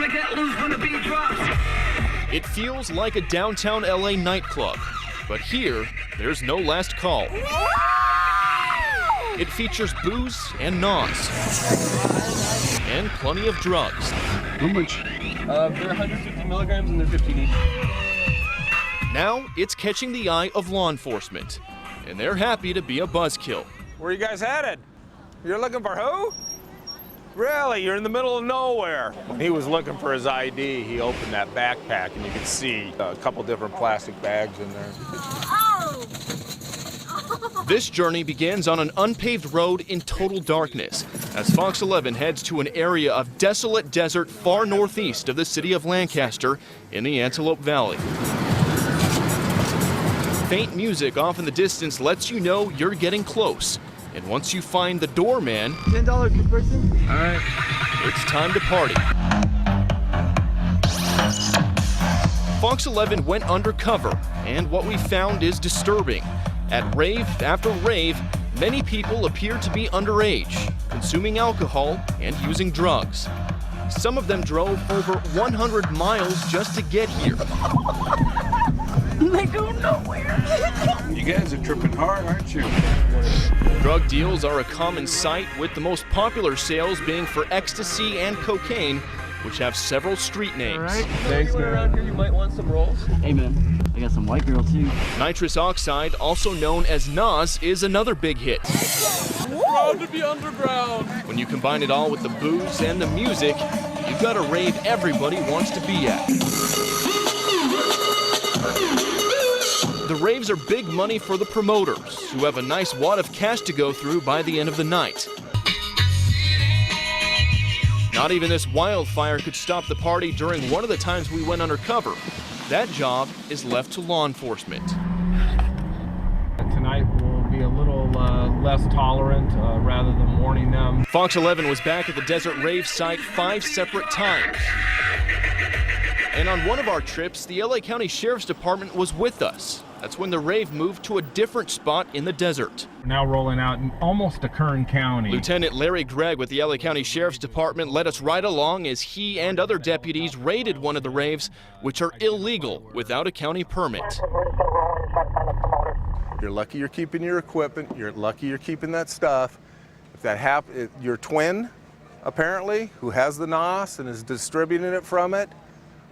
gonna get loose when the beat drops. It feels like a downtown LA nightclub, but here, there's no last call. It features booze and nos, and plenty of drugs. How much? They're 150 milligrams and they're 15 each. Now, it's catching the eye of law enforcement, and they're happy to be a buzzkill. Where are you guys headed? You're looking for who? Really? You're in the middle of nowhere. When he was looking for his ID, he opened that backpack and you could see a couple different plastic bags in there. This journey begins on an unpaved road in total darkness as Fox 11 heads to an area of desolate desert far northeast of the city of Lancaster in the Antelope Valley. Faint music off in the distance lets you know you're getting close. And once you find the doorman, $10 per person? All right, it's time to party. Fox 11 went undercover, and what we found is disturbing. At rave after rave, many people appear to be underage, consuming alcohol and using drugs. Some of them drove over 100 miles just to get here. They go nowhere. You guys are tripping hard, aren't you? Drug deals are a common sight, with the most popular sales being for ecstasy and cocaine, which have several street names. All right. Thanks, man. Around here, you might want some rolls. Hey, man. I got some white girl, too. Nitrous oxide, also known as NOS, is another big hit. Proud to be underground. When you combine it all with the booze and the music, you've got a rave everybody wants to be at. The raves are big money for the promoters, who have a nice wad of cash to go through by the end of the night. Not even this wildfire could stop the party during one of the times we went undercover. That job is left to law enforcement. Tonight we'll be a little less tolerant rather than warning them. Fox 11 was back at the Desert Rave site 5 separate times. And on one of our trips, the LA County Sheriff's Department was with us. That's when the rave moved to a different spot in the desert. Now rolling out in almost to Kern County. Lieutenant Larry Gregg with the LA County Sheriff's Department led us right along as he and other deputies raided one of the raves, which are illegal without a county permit. You're lucky you're keeping your equipment. You're lucky you're keeping that stuff. If that happens, your twin, apparently, who has the NOS and is distributing it from it,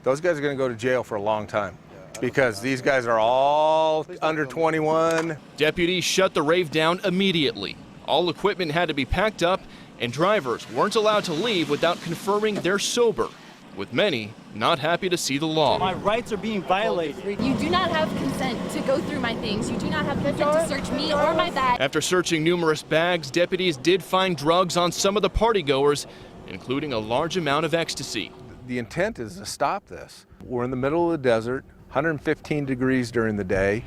those guys are going to go to jail for a long time. Because these guys are all under 21. Deputies shut the rave down immediately. All equipment had to be packed up, and drivers weren't allowed to leave without confirming they're sober, with many not happy to see the law. My rights are being violated. You do not have consent to go through my things. You do not have consent to search me or my bag. After searching numerous bags, deputies did find drugs on some of the partygoers, including a large amount of ecstasy. The intent is to stop this. We're in the middle of the desert, 115 degrees during the day.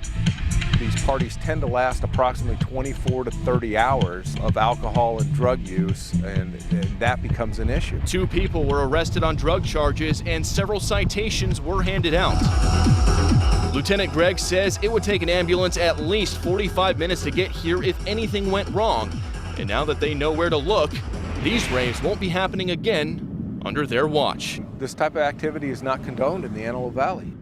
These parties tend to last approximately 24 to 30 hours of alcohol and drug use, and that becomes an issue. 2 people were arrested on drug charges, and several citations were handed out. Lieutenant Gregg says it would take an ambulance at least 45 minutes to get here if anything went wrong. And now that they know where to look, these raves won't be happening again under their watch. This type of activity is not condoned in the Antelope Valley.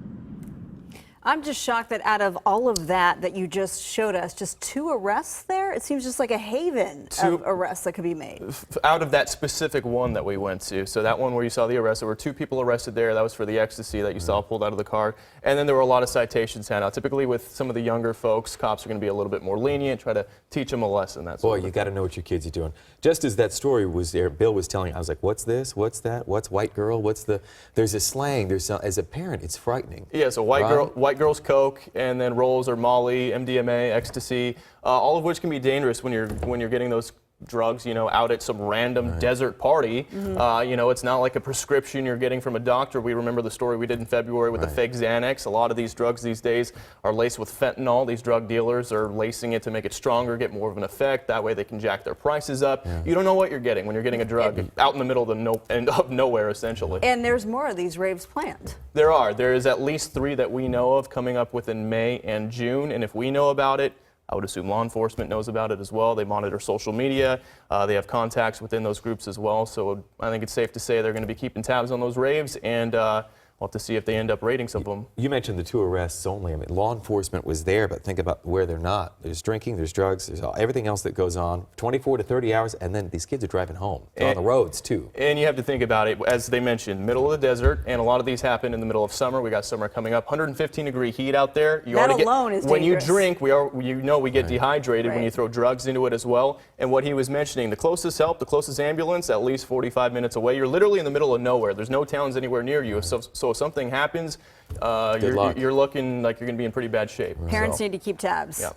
I'm just shocked that out of all of that you just showed us, just 2 arrests there? It seems just like a haven of arrests that could be made. Out of that specific one that we went to, so that one where you saw the arrest, there were 2 people arrested there. That was for the ecstasy that you saw pulled out of the car. And then there were a lot of citations handed out. Typically with some of the younger folks, cops are going to be a little bit more lenient, try to teach them a lesson. That's Boy, you got to know what your kids are doing. Just as that story was there, Bill was telling, I was like, what's this? What's that? What's white girl? What's the, there's a slang, as a parent, it's frightening. Yeah, so white girl's coke, and then rolls are Molly, MDMA, ecstasy, all of which can be dangerous when you're getting those drugs, you know, out at some random desert party. You know, it's not like a prescription you're getting from a doctor. We remember the story we did in February with the fake Xanax. A lot of these drugs these days are laced with fentanyl. These drug dealers are lacing it to make it stronger, get more of an effect. That way they can jack their prices up. You don't know what you're getting when you're getting a drug out in the middle of nowhere, essentially. And there's more of these raves planned. There are. There is at least 3 that we know of coming up within May and June, and if we know about it, I would assume law enforcement knows about it as well. They monitor social media. They have contacts within those groups as well. So I think it's safe to say they're going to be keeping tabs on those raves, and we'll have to see if they end up raiding some of them. You mentioned the 2 arrests only. I mean, law enforcement was there, but think about where they're not. There's drinking, there's drugs, there's everything else that goes on. 24 to 30 hours, and then these kids are driving home. They're on the roads, too. And you have to think about it, as they mentioned, middle of the desert, and a lot of these happen in the middle of summer. We got summer coming up, 115-degree heat out there. That alone is dangerous. When you drink, we get dehydrated when you throw drugs into it as well. And what he was mentioning, the closest help, the closest ambulance, at least 45 minutes away. You're literally in the middle of nowhere. There's no towns anywhere near you. So if something happens, you're looking like you're going to be in pretty bad shape. Parents need to keep tabs. Yeah.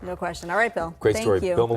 No question. All right, Bill. Great story. Thank you. Bill